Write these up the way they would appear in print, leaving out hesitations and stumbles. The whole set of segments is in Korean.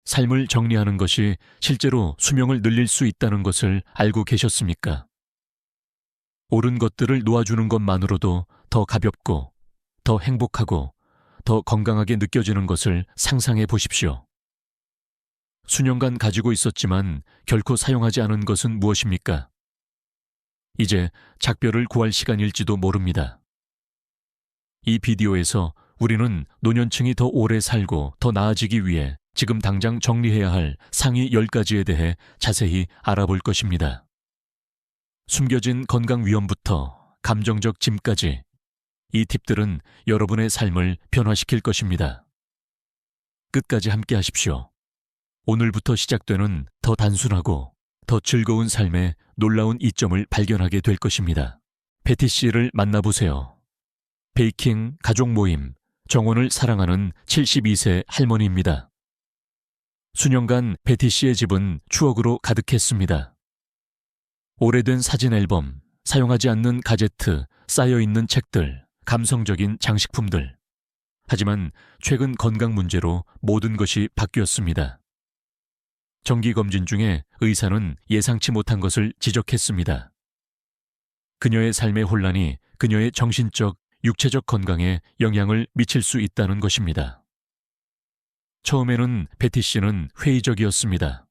삶을 정리하는 것이 실제로 수명을 늘릴 수 있다는 것을 알고 계셨습니까? 옳은 것들을 놓아주는 것만으로도 더 가볍고, 더 행복하고, 더 건강하게 느껴지는 것을 상상해 보십시오. 수년간 가지고 있었지만 결코 사용하지 않은 것은 무엇입니까? 이제 작별을 구할 시간일지도 모릅니다. 이 비디오에서 우리는 노년층이 더 오래 살고 더 나아지기 위해 지금 당장 정리해야 할 상위 10가지에 대해 자세히 알아볼 것입니다. 숨겨진 건강 위험부터 감정적 짐까지 이 팁들은 여러분의 삶을 변화시킬 것입니다. 끝까지 함께 하십시오. 오늘부터 시작되는 더 단순하고 더 즐거운 삶의 놀라운 이점을 발견하게 될 것입니다. 베티 씨를 만나보세요. 베이킹 가족 모임 정원을 사랑하는 72세 할머니입니다. 수년간 베티 씨의 집은 추억으로 가득했습니다. 오래된 사진 앨범, 사용하지 않는 가제트, 쌓여있는 책들, 감성적인 장식품들. 하지만 최근 건강 문제로 모든 것이 바뀌었습니다. 정기검진 중에 의사는 예상치 못한 것을 지적했습니다. 그녀의 삶의 혼란이 그녀의 정신적, 육체적 건강에 영향을 미칠 수 있다는 것입니다. 처음에는 베티 씨는 회의적이었습니다.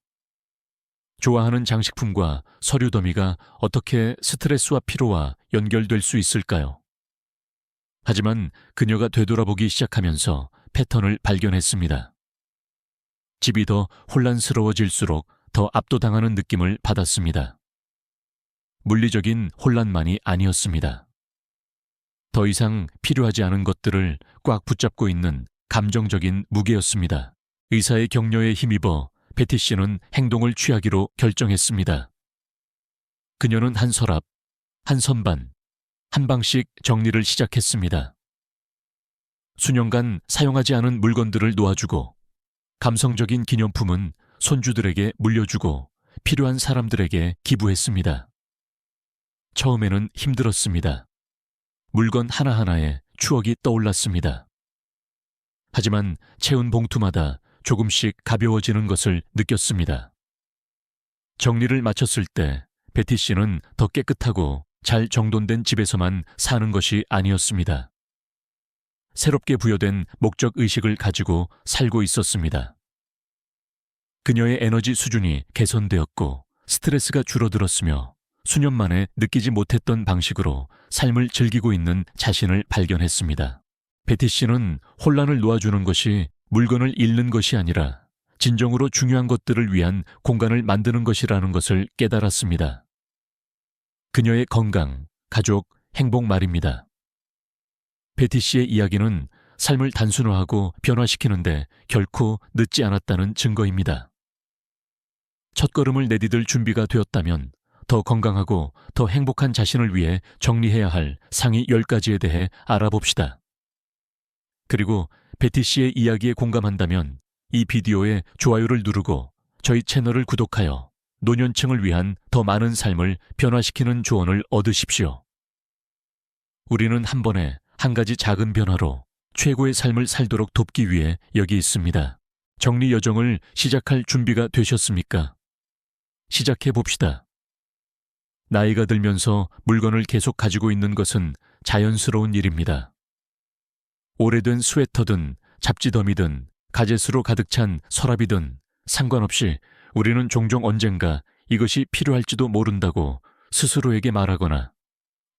좋아하는 장식품과 서류 더미가 어떻게 스트레스와 피로와 연결될 수 있을까요? 하지만 그녀가 되돌아보기 시작하면서 패턴을 발견했습니다. 집이 더 혼란스러워질수록 더 압도당하는 느낌을 받았습니다. 물리적인 혼란만이 아니었습니다. 더 이상 필요하지 않은 것들을 꽉 붙잡고 있는 감정적인 무게였습니다. 의사의 격려에 힘입어 베티 씨는 행동을 취하기로 결정했습니다. 그녀는 한 서랍, 한 선반, 한 방씩 정리를 시작했습니다. 수년간 사용하지 않은 물건들을 놓아주고 감성적인 기념품은 손주들에게 물려주고 필요한 사람들에게 기부했습니다. 처음에는 힘들었습니다. 물건 하나하나에 추억이 떠올랐습니다. 하지만 채운 봉투마다 조금씩 가벼워지는 것을 느꼈습니다. 정리를 마쳤을 때 베티 씨는 더 깨끗하고 잘 정돈된 집에서만 사는 것이 아니었습니다. 새롭게 부여된 목적의식을 가지고 살고 있었습니다. 그녀의 에너지 수준이 개선되었고 스트레스가 줄어들었으며 수년 만에 느끼지 못했던 방식으로 삶을 즐기고 있는 자신을 발견했습니다. 베티 씨는 혼란을 놓아주는 것이 물건을 잃는 것이 아니라 진정으로 중요한 것들을 위한 공간을 만드는 것이라는 것을 깨달았습니다. 그녀의 건강, 가족, 행복 말입니다. 베티 씨의 이야기는 삶을 단순화하고 변화시키는데 결코 늦지 않았다는 증거입니다. 첫걸음을 내디딜 준비가 되었다면 더 건강하고 더 행복한 자신을 위해 정리해야 할 상위 10가지에 대해 알아봅시다. 그리고 베티 씨의 이야기에 공감한다면 이 비디오에 좋아요를 누르고 저희 채널을 구독하여 노년층을 위한 더 많은 삶을 변화시키는 조언을 얻으십시오. 우리는 한 번에 한 가지 작은 변화로 최고의 삶을 살도록 돕기 위해 여기 있습니다. 정리 여정을 시작할 준비가 되셨습니까? 시작해 봅시다. 나이가 들면서 물건을 계속 가지고 있는 것은 자연스러운 일입니다. 오래된 스웨터든 잡지 더미든 가젯으로 가득 찬 서랍이든 상관없이 우리는 종종 언젠가 이것이 필요할지도 모른다고 스스로에게 말하거나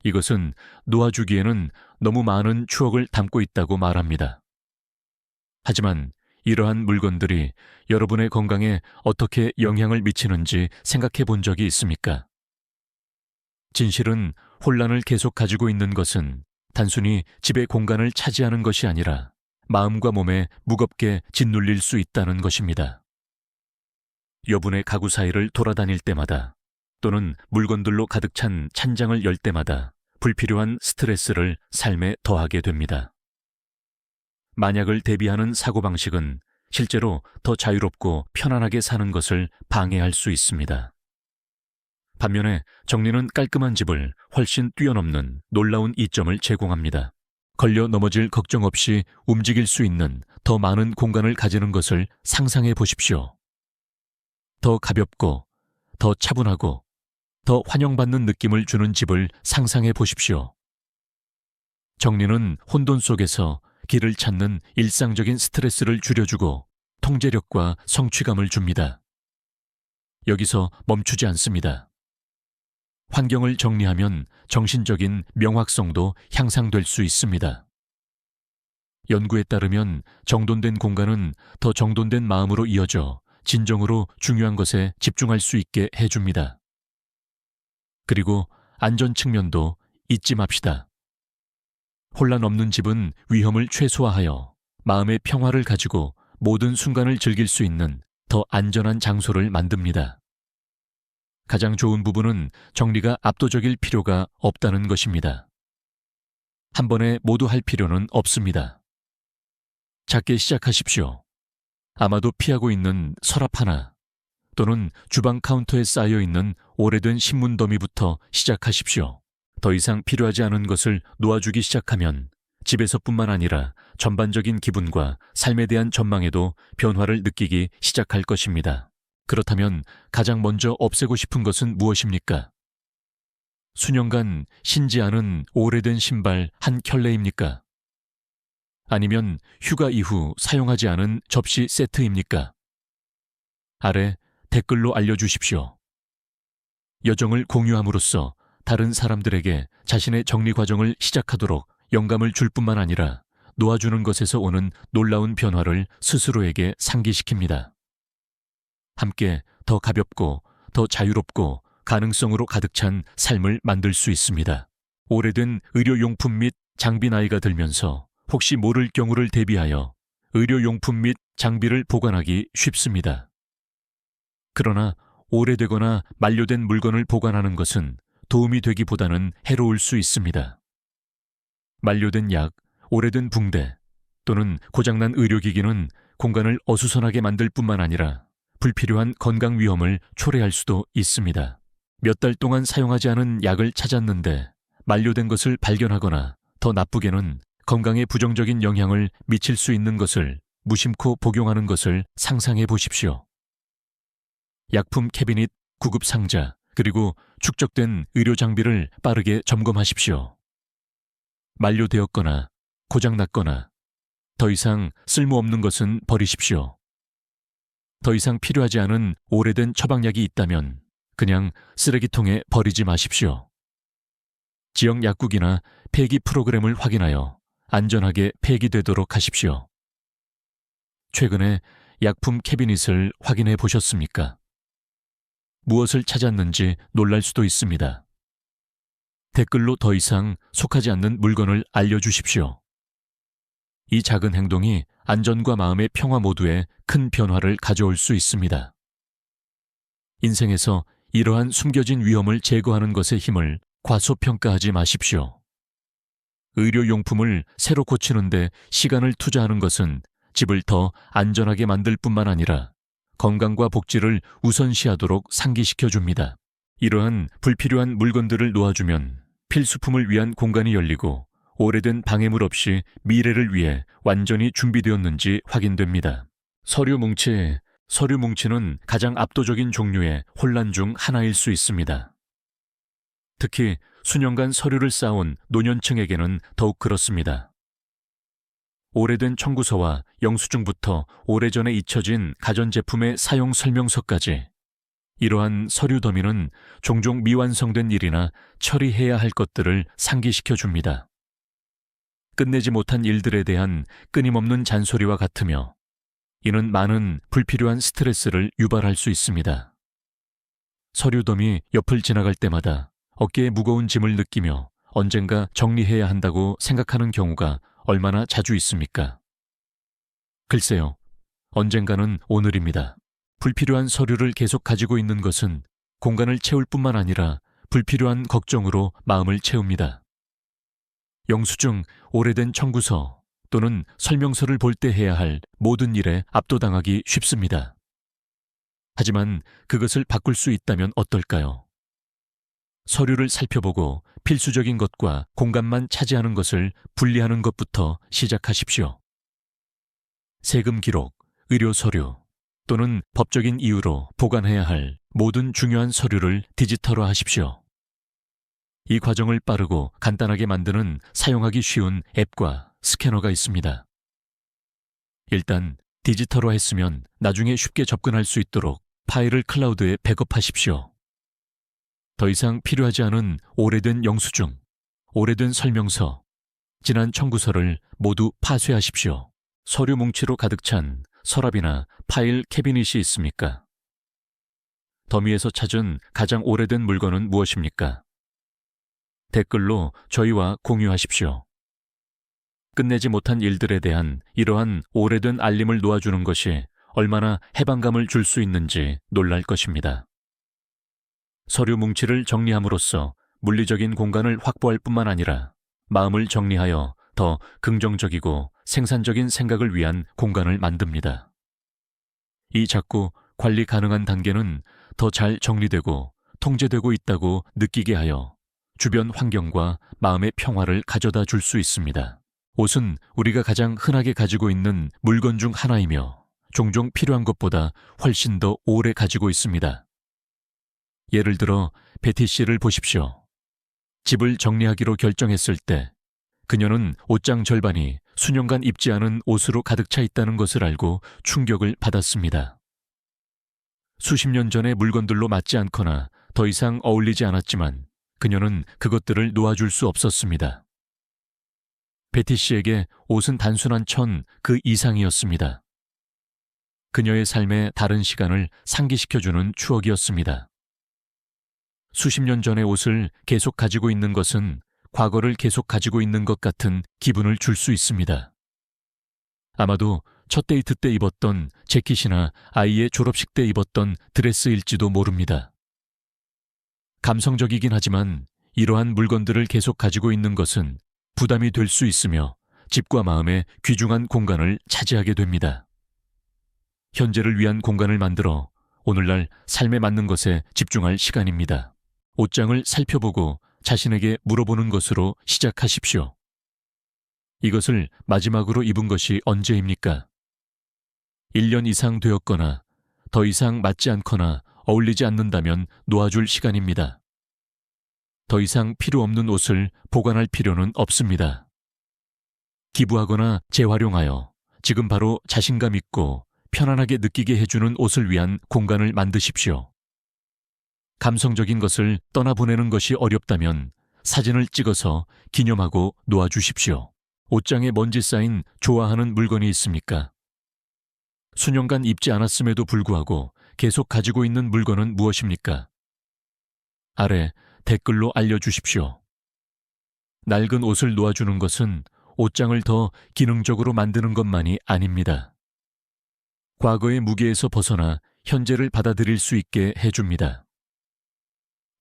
이것은 놓아주기에는 너무 많은 추억을 담고 있다고 말합니다. 하지만 이러한 물건들이 여러분의 건강에 어떻게 영향을 미치는지 생각해 본 적이 있습니까? 진실은 혼란을 계속 가지고 있는 것은 단순히 집의 공간을 차지하는 것이 아니라 마음과 몸에 무겁게 짓눌릴 수 있다는 것입니다. 여분의 가구 사이를 돌아다닐 때마다 또는 물건들로 가득 찬 찬장을 열 때마다 불필요한 스트레스를 삶에 더하게 됩니다. 만약을 대비하는 사고방식은 실제로 더 자유롭고 편안하게 사는 것을 방해할 수 있습니다. 반면에 정리는 깔끔한 집을 훨씬 뛰어넘는 놀라운 이점을 제공합니다. 걸려 넘어질 걱정 없이 움직일 수 있는 더 많은 공간을 가지는 것을 상상해 보십시오. 더 가볍고, 더 차분하고, 더 환영받는 느낌을 주는 집을 상상해 보십시오. 정리는 혼돈 속에서 길을 찾는 일상적인 스트레스를 줄여주고 통제력과 성취감을 줍니다. 여기서 멈추지 않습니다. 환경을 정리하면 정신적인 명확성도 향상될 수 있습니다. 연구에 따르면 정돈된 공간은 더 정돈된 마음으로 이어져 진정으로 중요한 것에 집중할 수 있게 해줍니다. 그리고 안전 측면도 잊지 맙시다. 혼란 없는 집은 위험을 최소화하여 마음의 평화를 가지고 모든 순간을 즐길 수 있는 더 안전한 장소를 만듭니다. 가장 좋은 부분은 정리가 압도적일 필요가 없다는 것입니다. 한 번에 모두 할 필요는 없습니다. 작게 시작하십시오. 아마도 피하고 있는 서랍 하나 또는 주방 카운터에 쌓여있는 오래된 신문 더미부터 시작하십시오. 더 이상 필요하지 않은 것을 놓아주기 시작하면 집에서뿐만 아니라 전반적인 기분과 삶에 대한 전망에도 변화를 느끼기 시작할 것입니다. 그렇다면 가장 먼저 없애고 싶은 것은 무엇입니까? 수년간 신지 않은 오래된 신발 한 켤레입니까? 아니면 휴가 이후 사용하지 않은 접시 세트입니까? 아래 댓글로 알려주십시오. 여정을 공유함으로써 다른 사람들에게 자신의 정리 과정을 시작하도록 영감을 줄 뿐만 아니라 놓아주는 것에서 오는 놀라운 변화를 스스로에게 상기시킵니다. 함께 더 가볍고 더 자유롭고 가능성으로 가득 찬 삶을 만들 수 있습니다. 오래된 의료용품 및 장비 나이가 들면서 혹시 모를 경우를 대비하여 의료용품 및 장비를 보관하기 쉽습니다. 그러나 오래되거나 만료된 물건을 보관하는 것은 도움이 되기보다는 해로울 수 있습니다. 만료된 약, 오래된 붕대 또는 고장난 의료기기는 공간을 어수선하게 만들 뿐만 아니라 불필요한 건강 위험을 초래할 수도 있습니다. 몇 달 동안 사용하지 않은 약을 찾았는데 만료된 것을 발견하거나 더 나쁘게는 건강에 부정적인 영향을 미칠 수 있는 것을 무심코 복용하는 것을 상상해 보십시오. 약품 캐비닛, 구급 상자, 그리고 축적된 의료 장비를 빠르게 점검하십시오. 만료되었거나 고장났거나 더 이상 쓸모없는 것은 버리십시오. 더 이상 필요하지 않은 오래된 처방약이 있다면 그냥 쓰레기통에 버리지 마십시오. 지역 약국이나 폐기 프로그램을 확인하여 안전하게 폐기되도록 하십시오. 최근에 약품 캐비닛을 확인해 보셨습니까? 무엇을 찾았는지 놀랄 수도 있습니다. 댓글로 더 이상 속하지 않는 물건을 알려주십시오. 이 작은 행동이 안전과 마음의 평화 모두에 큰 변화를 가져올 수 있습니다. 인생에서 이러한 숨겨진 위험을 제거하는 것의 힘을 과소평가하지 마십시오. 의료용품을 새로 고치는데 시간을 투자하는 것은 집을 더 안전하게 만들 뿐만 아니라 건강과 복지를 우선시하도록 상기시켜줍니다. 이러한 불필요한 물건들을 놓아주면 필수품을 위한 공간이 열리고 오래된 방해물 없이 미래를 위해 완전히 준비되었는지 확인됩니다. 서류 뭉치는 가장 압도적인 종류의 혼란 중 하나일 수 있습니다. 특히 수년간 서류를 쌓아온 노년층에게는 더욱 그렇습니다. 오래된 청구서와 영수증부터 오래전에 잊혀진 가전제품의 사용 설명서까지 이러한 서류 더미는 종종 미완성된 일이나 처리해야 할 것들을 상기시켜 줍니다. 끝내지 못한 일들에 대한 끊임없는 잔소리와 같으며 이는 많은 불필요한 스트레스를 유발할 수 있습니다. 서류 더미 옆을 지나갈 때마다 어깨에 무거운 짐을 느끼며 언젠가 정리해야 한다고 생각하는 경우가 얼마나 자주 있습니까? 글쎄요, 언젠가는 오늘입니다. 불필요한 서류를 계속 가지고 있는 것은 공간을 채울 뿐만 아니라 불필요한 걱정으로 마음을 채웁니다. 영수증, 오래된 청구서 또는 설명서를 볼 때 해야 할 모든 일에 압도당하기 쉽습니다. 하지만 그것을 바꿀 수 있다면 어떨까요? 서류를 살펴보고 필수적인 것과 공간만 차지하는 것을 분리하는 것부터 시작하십시오. 세금 기록, 의료 서류 또는 법적인 이유로 보관해야 할 모든 중요한 서류를 디지털화하십시오. 이 과정을 빠르고 간단하게 만드는 사용하기 쉬운 앱과 스캐너가 있습니다. 일단 디지털화했으면 나중에 쉽게 접근할 수 있도록 파일을 클라우드에 백업하십시오. 더 이상 필요하지 않은 오래된 영수증, 오래된 설명서, 지난 청구서를 모두 파쇄하십시오. 서류 뭉치로 가득 찬 서랍이나 파일 캐비닛이 있습니까? 더미에서 찾은 가장 오래된 물건은 무엇입니까? 댓글로 저희와 공유하십시오. 끝내지 못한 일들에 대한 이러한 오래된 알림을 놓아주는 것이 얼마나 해방감을 줄 수 있는지 놀랄 것입니다. 서류 뭉치를 정리함으로써 물리적인 공간을 확보할 뿐만 아니라 마음을 정리하여 더 긍정적이고 생산적인 생각을 위한 공간을 만듭니다. 이 작고 관리 가능한 단계는 더 잘 정리되고 통제되고 있다고 느끼게 하여 주변 환경과 마음의 평화를 가져다 줄 수 있습니다. 옷은 우리가 가장 흔하게 가지고 있는 물건 중 하나이며 종종 필요한 것보다 훨씬 더 오래 가지고 있습니다. 예를 들어 베티 씨를 보십시오. 집을 정리하기로 결정했을 때 그녀는 옷장 절반이 수년간 입지 않은 옷으로 가득 차 있다는 것을 알고 충격을 받았습니다. 수십 년 전의 물건들로 맞지 않거나 더 이상 어울리지 않았지만 그녀는 그것들을 놓아줄 수 없었습니다. 베티 씨에게 옷은 단순한 천 그 이상이었습니다. 그녀의 삶의 다른 시간을 상기시켜주는 추억이었습니다. 수십 년 전의 옷을 계속 가지고 있는 것은 과거를 계속 가지고 있는 것 같은 기분을 줄 수 있습니다. 아마도 첫 데이트 때 입었던 재킷이나 아이의 졸업식 때 입었던 드레스일지도 모릅니다. 감성적이긴 하지만 이러한 물건들을 계속 가지고 있는 것은 부담이 될 수 있으며 집과 마음의 귀중한 공간을 차지하게 됩니다. 현재를 위한 공간을 만들어 오늘날 삶에 맞는 것에 집중할 시간입니다. 옷장을 살펴보고 자신에게 물어보는 것으로 시작하십시오. 이것을 마지막으로 입은 것이 언제입니까? 1년 이상 되었거나 더 이상 맞지 않거나 어울리지 않는다면 놓아줄 시간입니다. 더 이상 필요 없는 옷을 보관할 필요는 없습니다. 기부하거나 재활용하여 지금 바로 자신감 있고 편안하게 느끼게 해주는 옷을 위한 공간을 만드십시오. 감성적인 것을 떠나보내는 것이 어렵다면 사진을 찍어서 기념하고 놓아주십시오. 옷장에 먼지 쌓인 좋아하는 물건이 있습니까? 수년간 입지 않았음에도 불구하고 계속 가지고 있는 물건은 무엇입니까? 아래 댓글로 알려주십시오. 낡은 옷을 놓아주는 것은 옷장을 더 기능적으로 만드는 것만이 아닙니다. 과거의 무게에서 벗어나 현재를 받아들일 수 있게 해줍니다.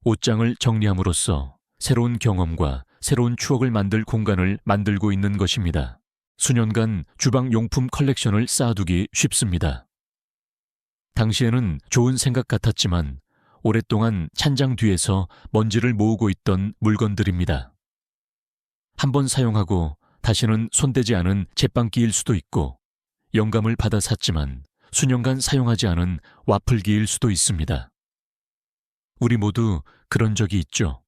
옷장을 정리함으로써 새로운 경험과 새로운 추억을 만들 공간을 만들고 있는 것입니다. 수년간 주방 용품 컬렉션을 쌓아두기 쉽습니다. 당시에는 좋은 생각 같았지만 오랫동안 찬장 뒤에서 먼지를 모으고 있던 물건들입니다. 한번 사용하고 다시는 손대지 않은 제빵기일 수도 있고 영감을 받아 샀지만 수년간 사용하지 않은 와플기일 수도 있습니다. 우리 모두 그런 적이 있죠.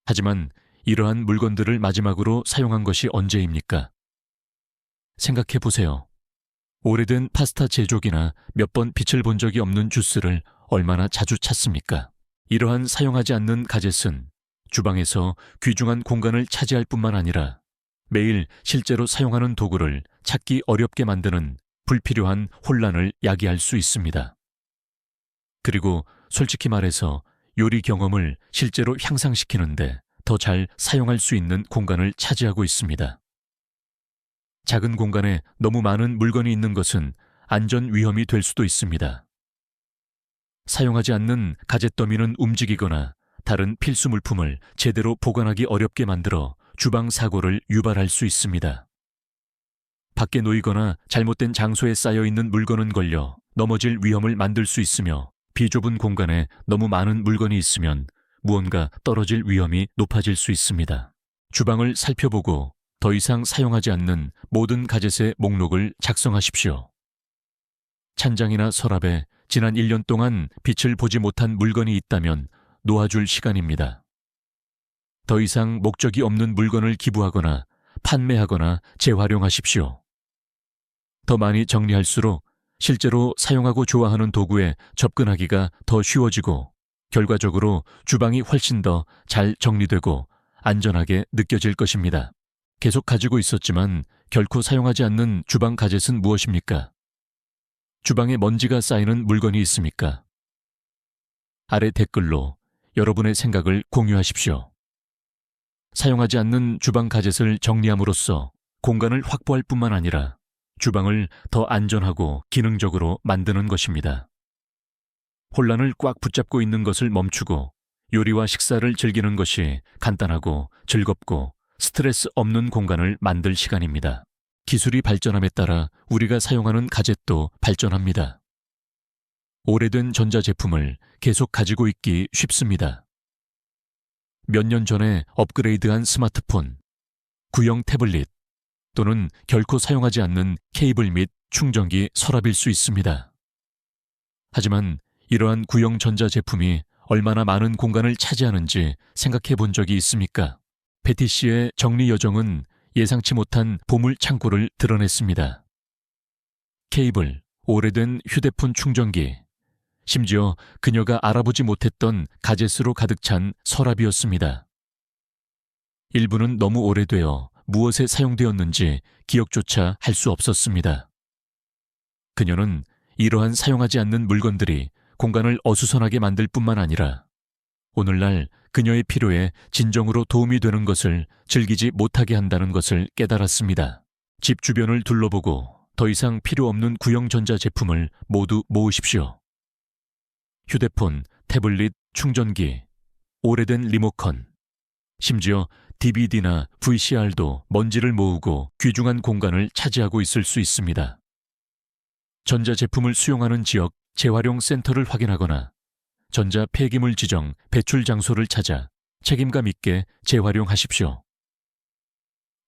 하지만 이러한 물건들을 마지막으로 사용한 것이 언제입니까? 생각해 보세요. 오래된 파스타 제조기나 몇 번 빛을 본 적이 없는 주스를 얼마나 자주 찾습니까? 이러한 사용하지 않는 가젯은 주방에서 귀중한 공간을 차지할 뿐만 아니라 매일 실제로 사용하는 도구를 찾기 어렵게 만드는 불필요한 혼란을 야기할 수 있습니다. 그리고 솔직히 말해서 요리 경험을 실제로 향상시키는데 더 잘 사용할 수 있는 공간을 차지하고 있습니다. 작은 공간에 너무 많은 물건이 있는 것은 안전 위험이 될 수도 있습니다. 사용하지 않는 가젯 더미는 움직이거나 다른 필수 물품을 제대로 보관하기 어렵게 만들어 주방 사고를 유발할 수 있습니다. 밖에 놓이거나 잘못된 장소에 쌓여있는 물건은 걸려 넘어질 위험을 만들 수 있으며 비좁은 공간에 너무 많은 물건이 있으면 무언가 떨어질 위험이 높아질 수 있습니다. 주방을 살펴보고 더 이상 사용하지 않는 모든 가젯의 목록을 작성하십시오. 찬장이나 서랍에 지난 1년 동안 빛을 보지 못한 물건이 있다면 놓아줄 시간입니다. 더 이상 목적이 없는 물건을 기부하거나 판매하거나 재활용하십시오. 더 많이 정리할수록 실제로 사용하고 좋아하는 도구에 접근하기가 더 쉬워지고 결과적으로 주방이 훨씬 더 잘 정리되고 안전하게 느껴질 것입니다. 계속 가지고 있었지만 결코 사용하지 않는 주방 가젯은 무엇입니까? 주방에 먼지가 쌓이는 물건이 있습니까? 아래 댓글로 여러분의 생각을 공유하십시오. 사용하지 않는 주방 가젯을 정리함으로써 공간을 확보할 뿐만 아니라 주방을 더 안전하고 기능적으로 만드는 것입니다. 혼란을 꽉 붙잡고 있는 것을 멈추고 요리와 식사를 즐기는 것이 간단하고 즐겁고 스트레스 없는 공간을 만들 시간입니다. 기술이 발전함에 따라 우리가 사용하는 가젯도 발전합니다. 오래된 전자제품을 계속 가지고 있기 쉽습니다. 몇 년 전에 업그레이드한 스마트폰, 구형 태블릿 또는 결코 사용하지 않는 케이블 및 충전기 서랍일 수 있습니다. 하지만 이러한 구형 전자제품이 얼마나 많은 공간을 차지하는지 생각해 본 적이 있습니까? 베티 씨의 정리 여정은 예상치 못한 보물 창고를 드러냈습니다. 케이블, 오래된 휴대폰 충전기, 심지어 그녀가 알아보지 못했던 가젯으로 가득 찬 서랍이었습니다. 일부는 너무 오래되어 무엇에 사용되었는지 기억조차 할 수 없었습니다. 그녀는 이러한 사용하지 않는 물건들이 공간을 어수선하게 만들 뿐만 아니라 오늘날 그녀의 필요에 진정으로 도움이 되는 것을 즐기지 못하게 한다는 것을 깨달았습니다. 집 주변을 둘러보고 더 이상 필요 없는 구형 전자제품을 모두 모으십시오. 휴대폰, 태블릿, 충전기, 오래된 리모컨, 심지어 DVD나 VCR도 먼지를 모으고 귀중한 공간을 차지하고 있을 수 있습니다. 전자제품을 수용하는 지역 재활용 센터를 확인하거나 전자 폐기물 지정 배출 장소를 찾아 책임감 있게 재활용하십시오.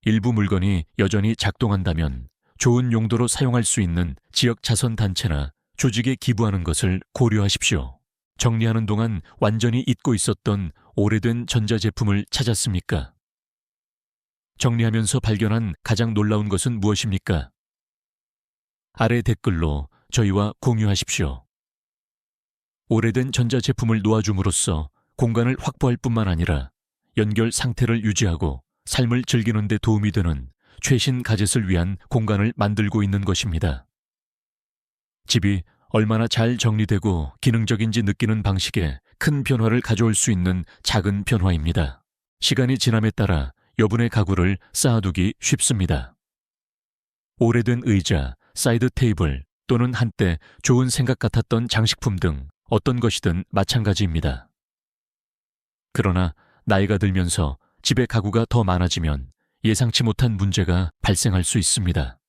일부 물건이 여전히 작동한다면 좋은 용도로 사용할 수 있는 지역 자선단체나 조직에 기부하는 것을 고려하십시오. 정리하는 동안 완전히 잊고 있었던 오래된 전자제품을 찾았습니까? 정리하면서 발견한 가장 놀라운 것은 무엇입니까? 아래 댓글로 저희와 공유하십시오. 오래된 전자제품을 놓아줌으로써 공간을 확보할 뿐만 아니라 연결 상태를 유지하고 삶을 즐기는 데 도움이 되는 최신 가젯을 위한 공간을 만들고 있는 것입니다. 집이 얼마나 잘 정리되고 기능적인지 느끼는 방식에 큰 변화를 가져올 수 있는 작은 변화입니다. 시간이 지남에 따라 여분의 가구를 쌓아두기 쉽습니다. 오래된 의자, 사이드 테이블 또는 한때 좋은 생각 같았던 장식품 등 어떤 것이든 마찬가지입니다. 그러나 나이가 들면서 집의 가구가 더 많아지면 예상치 못한 문제가 발생할 수 있습니다.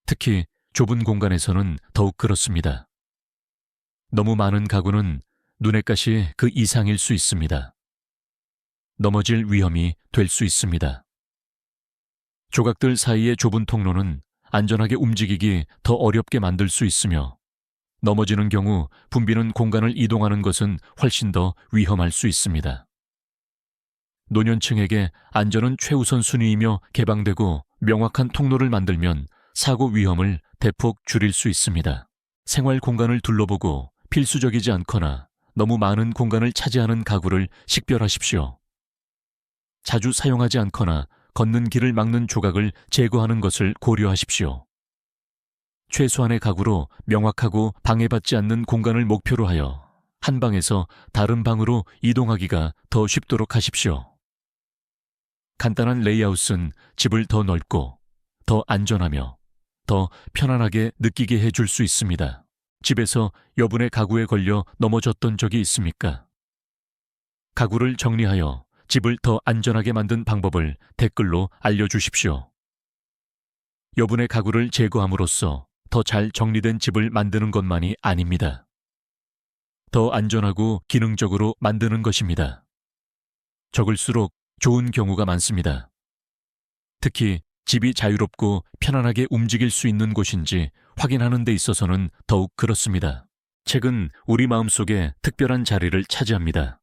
특히 좁은 공간에서는 더욱 그렇습니다. 너무 많은 가구는 눈의 가시 그 이상일 수 있습니다. 넘어질 위험이 될 수 있습니다. 조각들 사이의 좁은 통로는 안전하게 움직이기 더 어렵게 만들 수 있으며 넘어지는 경우 붐비는 공간을 이동하는 것은 훨씬 더 위험할 수 있습니다. 노년층에게 안전은 최우선 순위이며 개방되고 명확한 통로를 만들면 사고 위험을 대폭 줄일 수 있습니다. 생활 공간을 둘러보고 필수적이지 않거나 너무 많은 공간을 차지하는 가구를 식별하십시오. 자주 사용하지 않거나 걷는 길을 막는 조각을 제거하는 것을 고려하십시오. 최소한의 가구로 명확하고 방해받지 않는 공간을 목표로 하여 한 방에서 다른 방으로 이동하기가 더 쉽도록 하십시오. 간단한 레이아웃은 집을 더 넓고 더 안전하며 더 편안하게 느끼게 해줄 수 있습니다. 집에서 여분의 가구에 걸려 넘어졌던 적이 있습니까? 가구를 정리하여 집을 더 안전하게 만든 방법을 댓글로 알려주십시오. 여분의 가구를 제거함으로써 더 잘 정리된 집을 만드는 것만이 아닙니다. 더 안전하고 기능적으로 만드는 것입니다. 적을수록 좋은 경우가 많습니다. 특히 집이 자유롭고 편안하게 움직일 수 있는 곳인지 확인하는 데 있어서는 더욱 그렇습니다. 책은 우리 마음속에 특별한 자리를 차지합니다.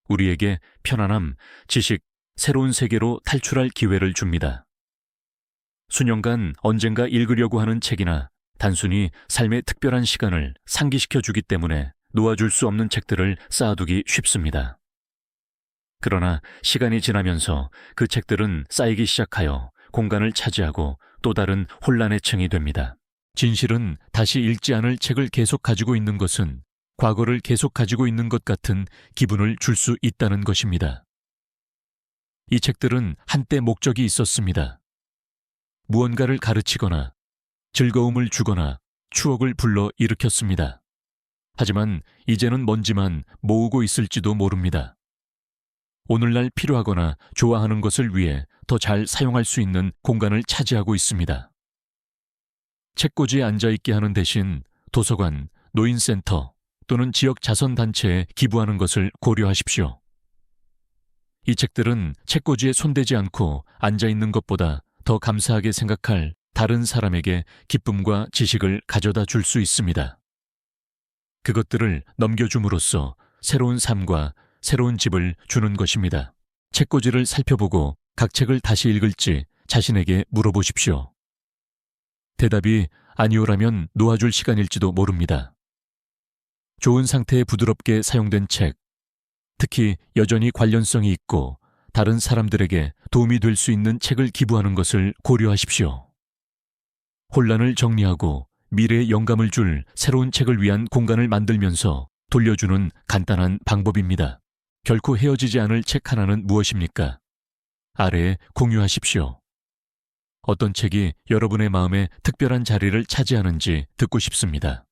우리에게 편안함, 지식, 새로운 세계로 탈출할 기회를 줍니다. 수년간 언젠가 읽으려고 하는 책이나 단순히 삶의 특별한 시간을 상기시켜 주기 때문에 놓아줄 수 없는 책들을 쌓아두기 쉽습니다. 그러나 시간이 지나면서 그 책들은 쌓이기 시작하여 공간을 차지하고 또 다른 혼란의 층이 됩니다. 진실은 다시 읽지 않을 책을 계속 가지고 있는 것은 과거를 계속 가지고 있는 것 같은 기분을 줄 수 있다는 것입니다. 이 책들은 한때 목적이 있었습니다. 무언가를 가르치거나 즐거움을 주거나 추억을 불러 일으켰습니다. 하지만 이제는 먼지만 모으고 있을지도 모릅니다. 오늘날 필요하거나 좋아하는 것을 위해 더 잘 사용할 수 있는 공간을 차지하고 있습니다. 책꽂이에 앉아있게 하는 대신 도서관, 노인센터 또는 지역 자선단체에 기부하는 것을 고려하십시오. 이 책들은 책꽂이에 손대지 않고 앉아있는 것보다 더 감사하게 생각할 다른 사람에게 기쁨과 지식을 가져다 줄 수 있습니다. 그것들을 넘겨줌으로써 새로운 삶과 새로운 집을 주는 것입니다. 책꽂이를 살펴보고 각 책을 다시 읽을지 자신에게 물어보십시오. 대답이 아니오라면 놓아줄 시간일지도 모릅니다. 좋은 상태에 부드럽게 사용된 책, 특히 여전히 관련성이 있고 다른 사람들에게 도움이 될 수 있는 책을 기부하는 것을 고려하십시오. 혼란을 정리하고 미래에 영감을 줄 새로운 책을 위한 공간을 만들면서 돌려주는 간단한 방법입니다. 결코 헤어지지 않을 책 하나는 무엇입니까? 아래에 공유하십시오. 어떤 책이 여러분의 마음에 특별한 자리를 차지하는지 듣고 싶습니다.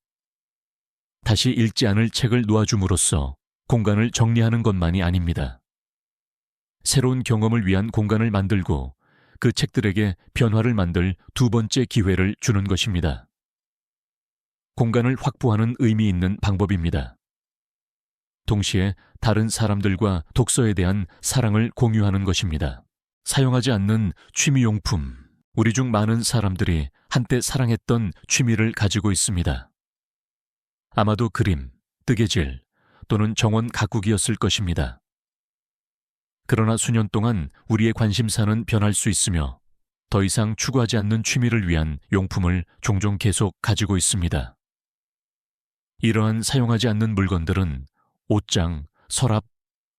다시 읽지 않을 책을 놓아줌으로써 공간을 정리하는 것만이 아닙니다. 새로운 경험을 위한 공간을 만들고 그 책들에게 변화를 만들 두 번째 기회를 주는 것입니다. 공간을 확보하는 의미 있는 방법입니다. 동시에 다른 사람들과 독서에 대한 사랑을 공유하는 것입니다. 사용하지 않는 취미용품, 우리 중 많은 사람들이 한때 사랑했던 취미를 가지고 있습니다. 아마도 그림, 뜨개질 또는 정원 가꾸기였을 것입니다. 그러나 수년 동안 우리의 관심사는 변할 수 있으며 더 이상 추구하지 않는 취미를 위한 용품을 종종 계속 가지고 있습니다. 이러한 사용하지 않는 물건들은 옷장, 서랍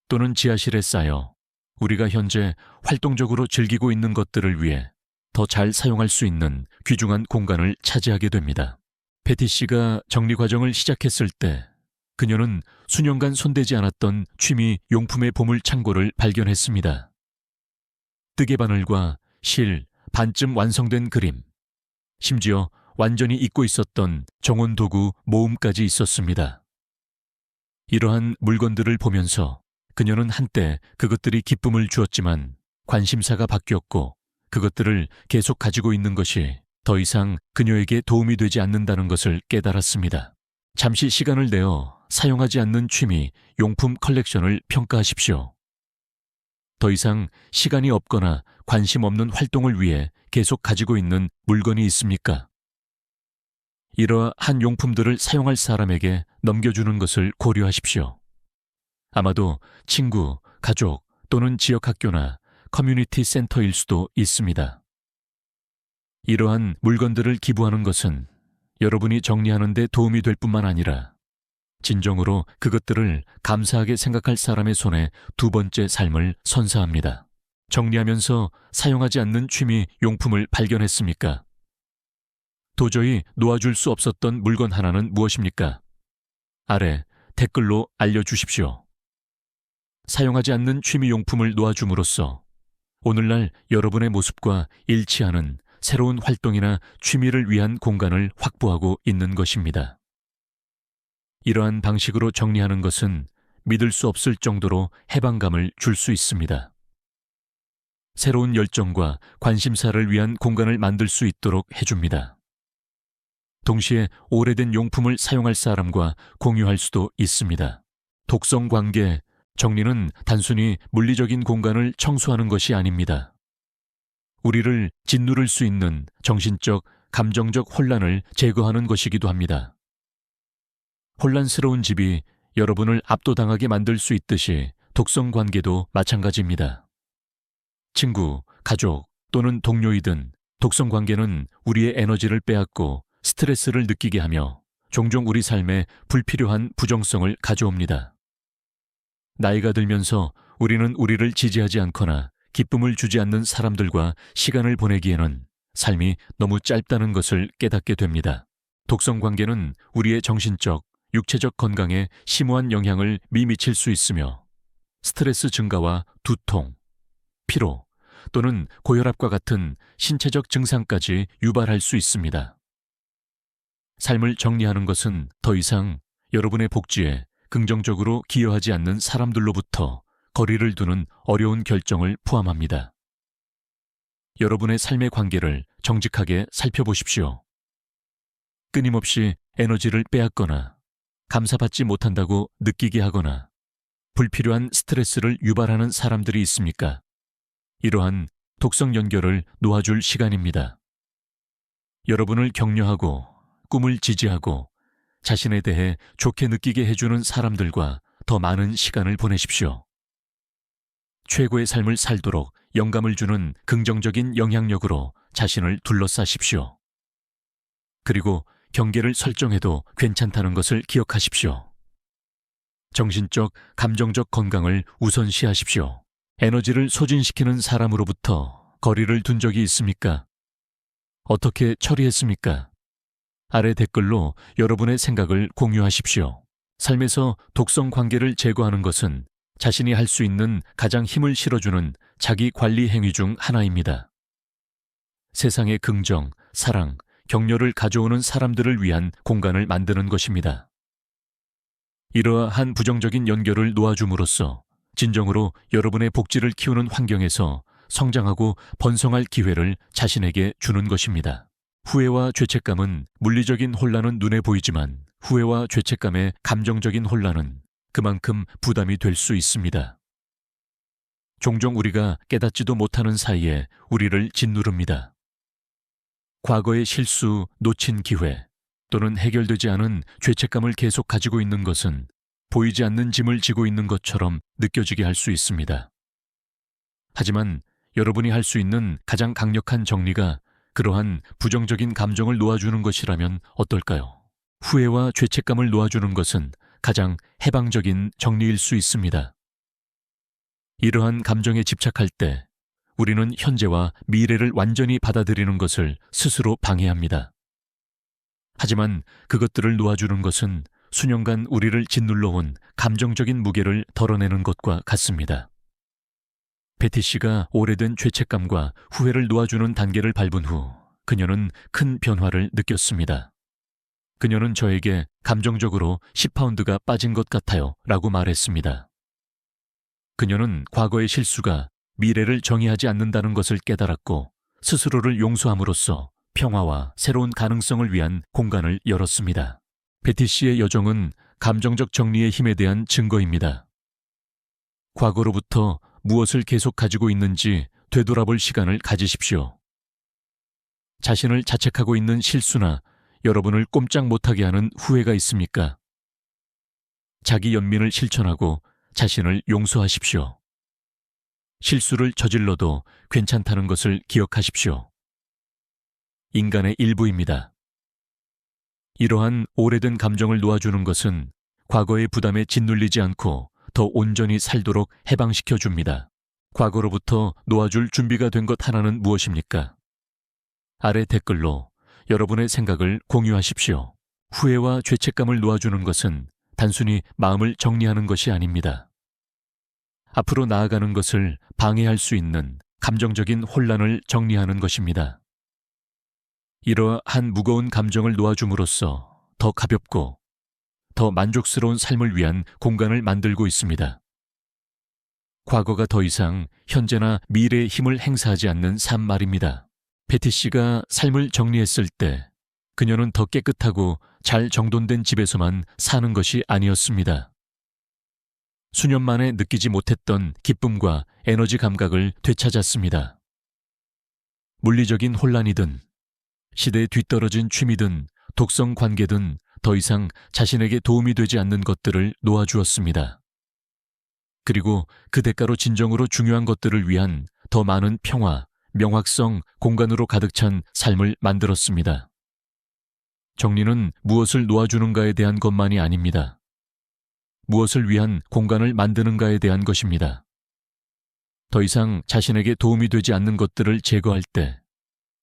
또는 지하실에 쌓여 우리가 현재 활동적으로 즐기고 있는 것들을 위해 더 잘 사용할 수 있는 귀중한 공간을 차지하게 됩니다. 패티 씨가 정리 과정을 시작했을 때 그녀는 수년간 손대지 않았던 취미 용품의 보물 창고를 발견했습니다. 뜨개 바늘과 실, 반쯤 완성된 그림, 심지어 완전히 잊고 있었던 정원 도구 모음까지 있었습니다. 이러한 물건들을 보면서 그녀는 한때 그것들이 기쁨을 주었지만 관심사가 바뀌었고 그것들을 계속 가지고 있는 것이 더 이상 그녀에게 도움이 되지 않는다는 것을 깨달았습니다. 잠시 시간을 내어 사용하지 않는 취미, 용품 컬렉션을 평가하십시오. 더 이상 시간이 없거나 관심 없는 활동을 위해 계속 가지고 있는 물건이 있습니까? 이러한 용품들을 사용할 사람에게 넘겨주는 것을 고려하십시오. 아마도 친구, 가족 또는 지역 학교나 커뮤니티 센터일 수도 있습니다. 이러한 물건들을 기부하는 것은 여러분이 정리하는 데 도움이 될 뿐만 아니라 진정으로 그것들을 감사하게 생각할 사람의 손에 두 번째 삶을 선사합니다. 정리하면서 사용하지 않는 취미 용품을 발견했습니까? 도저히 놓아줄 수 없었던 물건 하나는 무엇입니까? 아래 댓글로 알려주십시오. 사용하지 않는 취미 용품을 놓아줌으로써 오늘날 여러분의 모습과 일치하는 새로운 활동이나 취미를 위한 공간을 확보하고 있는 것입니다. 이러한 방식으로 정리하는 것은 믿을 수 없을 정도로 해방감을 줄 수 있습니다. 새로운 열정과 관심사를 위한 공간을 만들 수 있도록 해줍니다. 동시에 오래된 용품을 사용할 사람과 공유할 수도 있습니다. 독성 관계, 정리는 단순히 물리적인 공간을 청소하는 것이 아닙니다. 우리를 짓누를 수 있는 정신적, 감정적 혼란을 제거하는 것이기도 합니다. 혼란스러운 집이 여러분을 압도당하게 만들 수 있듯이 독성 관계도 마찬가지입니다. 친구, 가족 또는 동료이든 독성 관계는 우리의 에너지를 빼앗고 스트레스를 느끼게 하며 종종 우리 삶에 불필요한 부정성을 가져옵니다. 나이가 들면서 우리는 우리를 지지하지 않거나 기쁨을 주지 않는 사람들과 시간을 보내기에는 삶이 너무 짧다는 것을 깨닫게 됩니다. 독성 관계는 우리의 정신적, 육체적 건강에 심오한 영향을 미칠 수 있으며 스트레스 증가와 두통, 피로 또는 고혈압과 같은 신체적 증상까지 유발할 수 있습니다. 삶을 정리하는 것은 더 이상 여러분의 복지에 긍정적으로 기여하지 않는 사람들로부터 거리를 두는 어려운 결정을 포함합니다. 여러분의 삶의 관계를 정직하게 살펴보십시오. 끊임없이 에너지를 빼앗거나 감사받지 못한다고 느끼게 하거나 불필요한 스트레스를 유발하는 사람들이 있습니까? 이러한 독성 연결을 놓아줄 시간입니다. 여러분을 격려하고 꿈을 지지하고 자신에 대해 좋게 느끼게 해주는 사람들과 더 많은 시간을 보내십시오. 최고의 삶을 살도록 영감을 주는 긍정적인 영향력으로 자신을 둘러싸십시오. 그리고 경계를 설정해도 괜찮다는 것을 기억하십시오. 정신적, 감정적 건강을 우선시하십시오. 에너지를 소진시키는 사람으로부터 거리를 둔 적이 있습니까? 어떻게 처리했습니까? 아래 댓글로 여러분의 생각을 공유하십시오. 삶에서 독성 관계를 제거하는 것은 자신이 할 수 있는 가장 힘을 실어주는 자기 관리 행위 중 하나입니다. 세상에 긍정, 사랑, 격려를 가져오는 사람들을 위한 공간을 만드는 것입니다. 이러한 부정적인 연결을 놓아줌으로써 진정으로 여러분의 복지를 키우는 환경에서 성장하고 번성할 기회를 자신에게 주는 것입니다. 후회와 죄책감은 물리적인 혼란은 눈에 보이지만 후회와 죄책감의 감정적인 혼란은 그만큼 부담이 될 수 있습니다. 종종 우리가 깨닫지도 못하는 사이에 우리를 짓누릅니다. 과거의 실수, 놓친 기회 또는 해결되지 않은 죄책감을 계속 가지고 있는 것은 보이지 않는 짐을 지고 있는 것처럼 느껴지게 할 수 있습니다. 하지만 여러분이 할 수 있는 가장 강력한 정리가 그러한 부정적인 감정을 놓아주는 것이라면 어떨까요? 후회와 죄책감을 놓아주는 것은 가장 해방적인 정리일 수 있습니다. 이러한 감정에 집착할 때 우리는 현재와 미래를 완전히 받아들이는 것을 스스로 방해합니다. 하지만 그것들을 놓아주는 것은 수년간 우리를 짓눌러온 감정적인 무게를 덜어내는 것과 같습니다. 베티 씨가 오래된 죄책감과 후회를 놓아주는 단계를 밟은 후 그녀는 큰 변화를 느꼈습니다. 그녀는 저에게 감정적으로 10파운드가 빠진 것 같아요 라고 말했습니다. 그녀는 과거의 실수가 미래를 정의하지 않는다는 것을 깨달았고 스스로를 용서함으로써 평화와 새로운 가능성을 위한 공간을 열었습니다. 베티 씨의 여정은 감정적 정리의 힘에 대한 증거입니다. 과거로부터 무엇을 계속 가지고 있는지 되돌아볼 시간을 가지십시오. 자신을 자책하고 있는 실수나 여러분을 꼼짝 못하게 하는 후회가 있습니까? 자기 연민을 실천하고 자신을 용서하십시오. 실수를 저질러도 괜찮다는 것을 기억하십시오. 인간의 일부입니다. 이러한 오래된 감정을 놓아주는 것은 과거의 부담에 짓눌리지 않고 더 온전히 살도록 해방시켜 줍니다. 과거로부터 놓아줄 준비가 된 것 하나는 무엇입니까? 아래 댓글로 여러분의 생각을 공유하십시오. 후회와 죄책감을 놓아주는 것은 단순히 마음을 정리하는 것이 아닙니다. 앞으로 나아가는 것을 방해할 수 있는 감정적인 혼란을 정리하는 것입니다. 이러한 무거운 감정을 놓아줌으로써 더 가볍고 더 만족스러운 삶을 위한 공간을 만들고 있습니다. 과거가 더 이상 현재나 미래의 힘을 행사하지 않는 삶 말입니다. 베티 씨가 삶을 정리했을 때 그녀는 더 깨끗하고 잘 정돈된 집에서만 사는 것이 아니었습니다. 수년 만에 느끼지 못했던 기쁨과 에너지 감각을 되찾았습니다. 물리적인 혼란이든 시대에 뒤떨어진 취미든 독성 관계든 더 이상 자신에게 도움이 되지 않는 것들을 놓아주었습니다. 그리고 그 대가로 진정으로 중요한 것들을 위한 더 많은 평화, 명확성, 공간으로 가득 찬 삶을 만들었습니다. 정리는 무엇을 놓아주는가에 대한 것만이 아닙니다. 무엇을 위한 공간을 만드는가에 대한 것입니다. 더 이상 자신에게 도움이 되지 않는 것들을 제거할 때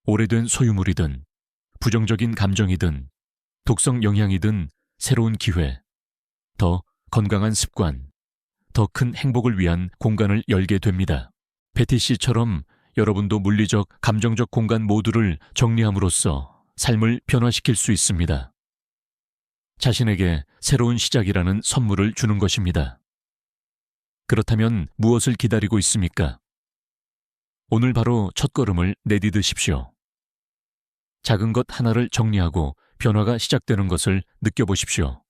오래된 소유물이든 부정적인 감정이든 독성 영향이든 새로운 기회, 더 건강한 습관, 더 큰 행복을 위한 공간을 열게 됩니다. 베티 씨처럼 여러분도 물리적, 감정적 공간 모두를 정리함으로써 삶을 변화시킬 수 있습니다. 자신에게 새로운 시작이라는 선물을 주는 것입니다. 그렇다면 무엇을 기다리고 있습니까? 오늘 바로 첫걸음을 내디드십시오. 작은 것 하나를 정리하고 변화가 시작되는 것을 느껴보십시오.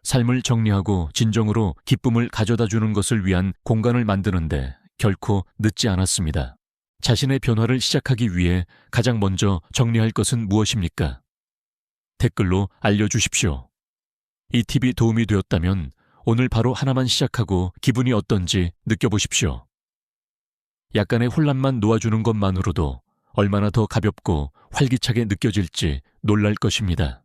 삶을 정리하고 진정으로 기쁨을 가져다 주는 것을 위한 공간을 만드는데 결코 늦지 않았습니다. 자신의 변화를 시작하기 위해 가장 먼저 정리할 것은 무엇입니까? 댓글로 알려주십시오. 이 팁이 도움이 되었다면 오늘 바로 하나만 시작하고 기분이 어떤지 느껴보십시오. 약간의 혼란만 놓아주는 것만으로도 얼마나 더 가볍고 활기차게 느껴질지 놀랄 것입니다.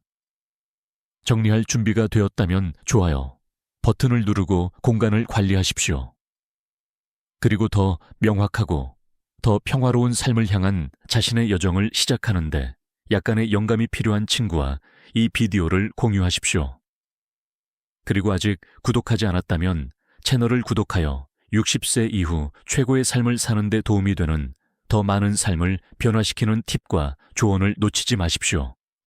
정리할 준비가 되었다면 좋아요. 버튼을 누르고 공간을 관리하십시오. 그리고 더 명확하고 더 평화로운 삶을 향한 자신의 여정을 시작하는데 약간의 영감이 필요한 친구와 이 비디오를 공유하십시오. 그리고 아직 구독하지 않았다면 채널을 구독하여 60세 이후 최고의 삶을 사는 데 도움이 되는 더 많은 삶을 변화시키는 팁과 조언을 놓치지 마십시오.